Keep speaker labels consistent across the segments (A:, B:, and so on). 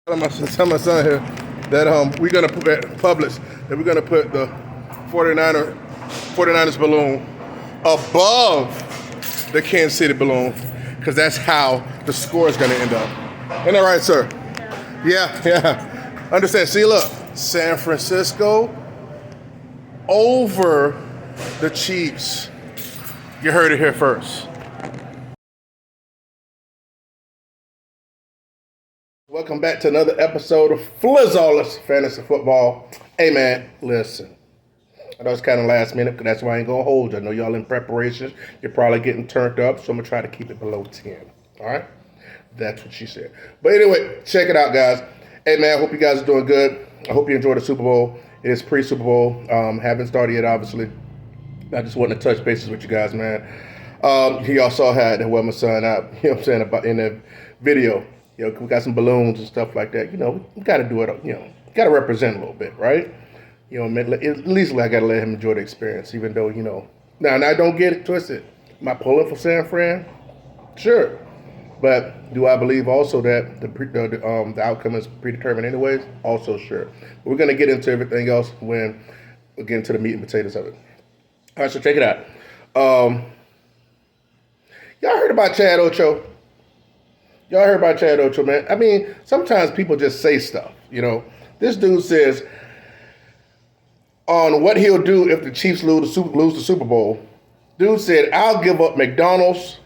A: Tell my son here that we're gonna put Publix that we're gonna put the 49ers balloon above the Kansas City balloon because that's how the score is gonna end up. Ain't that right, sir? Yeah. Understand? See, look, San Francisco over the Chiefs. You heard it here first. Welcome back to another episode of Flizzalless Fantasy Football. Hey man, listen. I know it's kind of last minute, but that's why I ain't gonna hold you. I know y'all in preparation. You're probably getting turned up, so I'm gonna try to keep it below 10. All right? That's what she said. But anyway, check it out, guys. Hey man, I hope you guys are doing good. I hope you enjoyed the Super Bowl. It is pre-Super Bowl. Haven't started yet, obviously. I just wanted to touch bases with you guys, man. Y'all saw how I had my son out, you know what I'm saying, about in the video. You know, we got some balloons and stuff like that. You know, we got to do it, you know, got to represent a little bit, right? You know, at least I got to let him enjoy the experience, even though, you know. Now don't get it twisted. Am I pulling for San Fran? Sure. But do I believe also that the outcome is predetermined anyways? Also sure. But we're going to get into everything else when we get into the meat and potatoes of it. All right, so check it out. Y'all heard about Chad Ocho? Y'all heard about Chad Ocho, man? I mean, sometimes people just say stuff, you know. This dude says on what he'll do if the Chiefs lose the Super Bowl. Dude said, I'll give up McDonald's,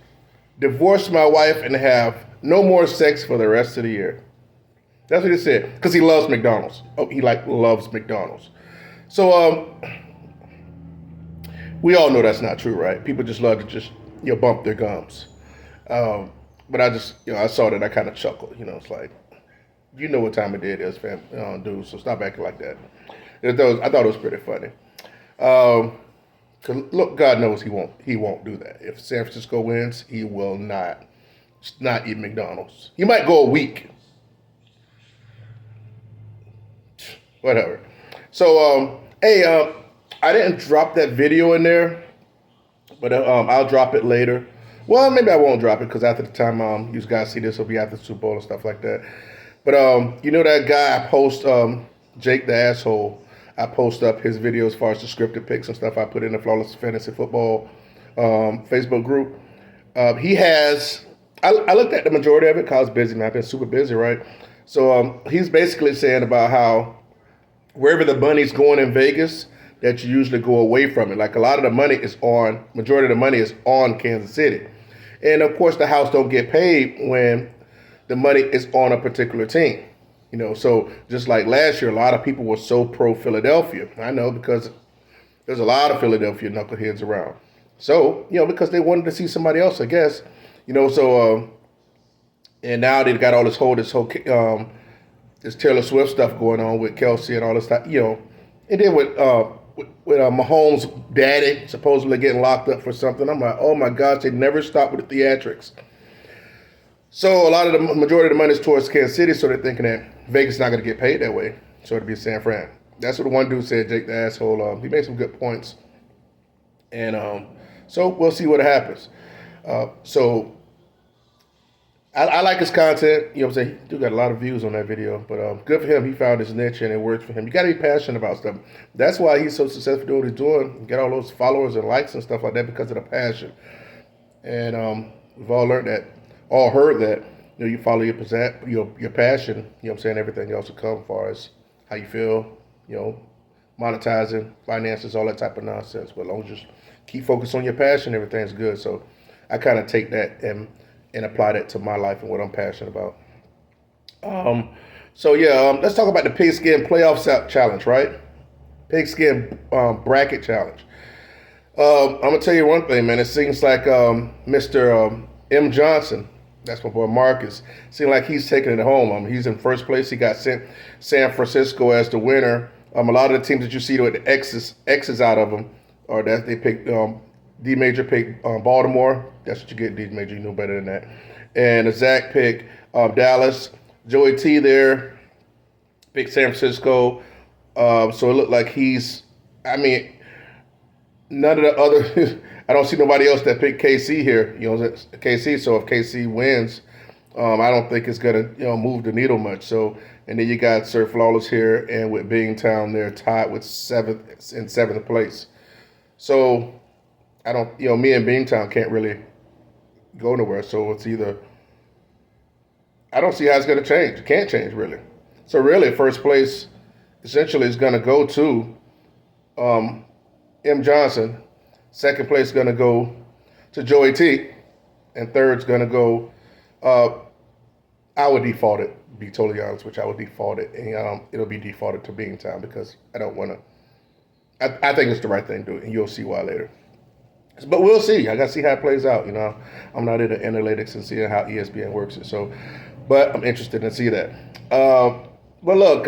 A: divorce my wife, and have no more sex for the rest of the year. That's what he said, because he loves McDonald's. Oh, he loves McDonald's. So we all know that's not true, right? People just love to just bump their gums. But I just, I saw that, I kind of chuckled. You know, it's like, you know what time of day it is, fam, dude. So stop acting like that. I thought it was pretty funny. Cause look, God knows he won't do that. If San Francisco wins, he will not eat McDonald's. He might go a week. Whatever. So, hey, I didn't drop that video in there, but I'll drop it later. Well, maybe I won't drop it because after the time you guys see this, it'll be after the Super Bowl and stuff like that. But you know that guy I post, Jake the Asshole, I post up his video as far as the scripted picks and stuff I put in the Flawless Fantasy Football Facebook group. He has, I looked at the majority of it because I was busy, man. I've been super busy, right? So he's basically saying about how wherever the money's going in Vegas, that you usually go away from it. Like a lot of the money majority of the money is on Kansas City. And of course the house don't get paid when the money is on a particular team. You know, so just like last year, a lot of people were so pro Philadelphia. I know because there's a lot of Philadelphia knuckleheads around. So, because they wanted to see somebody else, I guess. So and now they've got all this whole this Taylor Swift stuff going on with Kelsey and all this stuff, And then with Mahomes' daddy supposedly getting locked up for something. I'm like, oh my gosh, they never stop with the theatrics. So a lot of the majority of the money is towards Kansas City, so they're thinking that Vegas is not going to get paid that way. So it'll be San Fran. That's what the one dude said, Jake the Asshole. He made some good points. And so we'll see what happens. So I like his content. You know what I'm saying? He do got a lot of views on that video. But good for him. He found his niche and it works for him. You got to be passionate about stuff. That's why he's so successful doing what he's doing. You get all those followers and likes and stuff like that because of the passion. And we've all heard that. You follow your passion. You know what I'm saying? Everything else will come as far as how you feel, monetizing, finances, all that type of nonsense. But as long as you just keep focused on your passion, everything's good. So I kind of take that and apply that to my life and what I'm passionate about. Let's talk about the Pigskin Playoff Challenge, right? Pigskin Bracket Challenge. I'm going to tell you one thing, man. It seems like Mr. M. Johnson, that's my boy Marcus, seems like he's taking it home. He's in first place. He got San Francisco as the winner. A lot of the teams that you see with the X's out of them, or that they picked, D Major picked Baltimore. That's what you get, D Major. You know better than that. And Zach picked Dallas. Joey T there picked San Francisco. So it looked like none of the other, I don't see nobody else that picked KC here. KC. So if KC wins, I don't think it's gonna move the needle much. So, and then you got Sir Flawless here, and with Bingtown, they're tied with seventh place. So I don't, me and Bingtown can't really go nowhere. So it's either I don't see how it's gonna change. It can't change really. So really, first place essentially is gonna go to M. Johnson. Second place is gonna go to Joey T, and third's gonna go. I would default it. Be totally honest, which I would default it, and it'll be defaulted to Bingtown because I don't want to. I think it's the right thing to do, and you'll see why later. But we'll see. I got to see how it plays out. I'm not into analytics and seeing how ESPN works it. So, but I'm interested in see that. But look,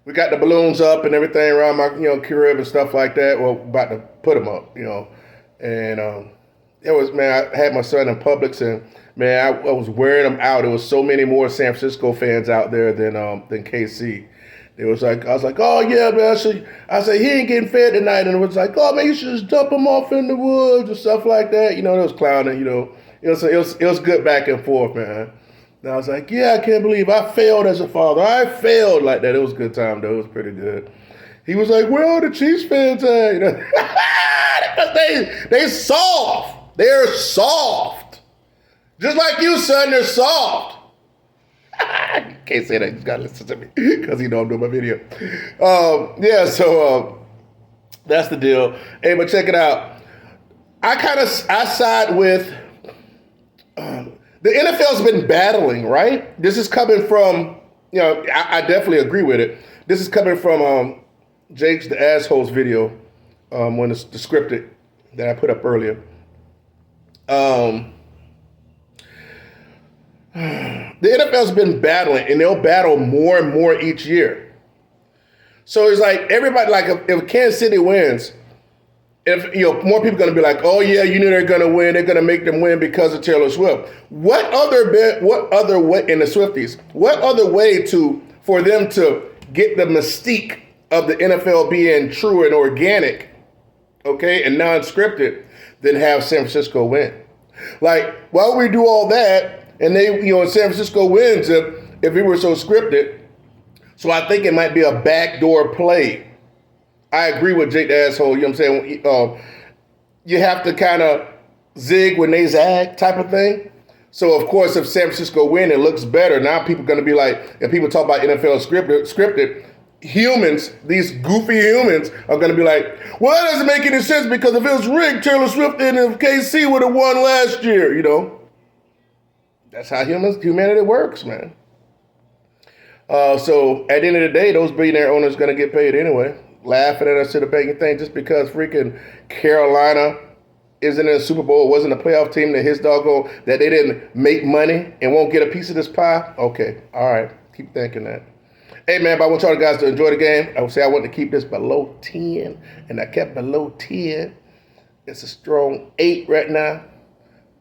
A: we got the balloons up and everything around my crib and stuff like that. Well, about to put them up, and it was, man. I had my son in Publix, and man, I was wearing them out. There was so many more San Francisco fans out there than KC. It was like, I was like, oh yeah, man. I said he ain't getting fed tonight, and it was like, oh man, you should just dump him off in the woods and stuff like that. It was clowning. It was good back and forth, man. And I was like, yeah, I can't believe I failed as a father. I failed like that. It was a good time though. It was pretty good. He was like, where are the Chiefs fans at? Because they soft. They're soft. Just like you, son, they're soft. Can't say that. You gotta listen to me because I'm doing my video. So that's the deal. Hey, but check it out. I side with the NFL's been battling, right? This is coming from, I definitely agree with it. This is coming from Jake's the Assholes video when it's the scripted that I put up earlier. The NFL's been battling, and they'll battle more and more each year. So it's like everybody, like if Kansas City wins, if more people are going to be like, oh yeah, they're going to win. They're going to make them win because of Taylor Swift. What other way in the Swifties? What other way for them to get the mystique of the NFL being true and organic, okay, and non-scripted, than have San Francisco win? Like, why would we do all that? And they, San Francisco wins if it were so scripted. So I think it might be a backdoor play. I agree with Jake the Asshole. You know what I'm saying? You have to kind of zig when they zag type of thing. So, of course, if San Francisco win, it looks better. Now people are going to be like, if people talk about NFL scripted, humans, these goofy humans are going to be like, well, that doesn't make any sense because if it was rigged, Taylor Swift and KC would have won last year, That's how humanity works, man. So at the end of the day, those billionaire owners are going to get paid anyway. Laughing at us to the banking thing just because freaking Carolina isn't in the Super Bowl, wasn't a playoff team that that they didn't make money and won't get a piece of this pie. Okay, all right, keep thinking that. Hey man, but I want y'all guys to enjoy the game. I would say I want to keep this below 10, and I kept below 10. It's a strong 8 right now.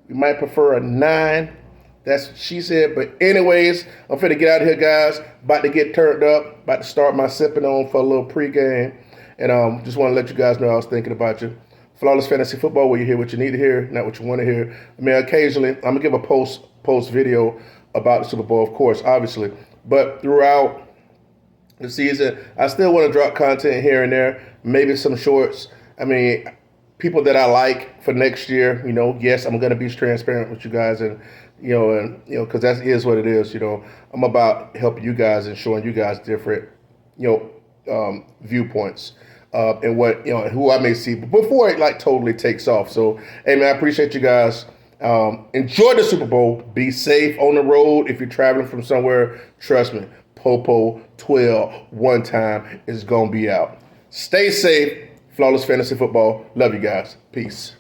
A: We might prefer a 9. That's what she said. But anyways, I'm finna get out of here, guys. About to get turned up. About to start my sipping on for a little pregame. And just want to let you guys know I was thinking about you. Flawless Fantasy Football, where you hear what you need to hear, not what you want to hear. I mean, occasionally, I'm going to give a post video about the Super Bowl, of course, obviously. But throughout the season, I still want to drop content here and there. Maybe some shorts. I mean, people that I like for next year, yes, I'm going to be transparent with you guys and because that is what it is. I'm about helping you guys and showing you guys different, viewpoints and what, who I may see before it totally takes off. So, hey man, I appreciate you guys. Enjoy the Super Bowl. Be safe on the road. If you're traveling from somewhere, trust me, Popo 12 one time is going to be out. Stay safe. Flawless Fantasy Football. Love you guys. Peace.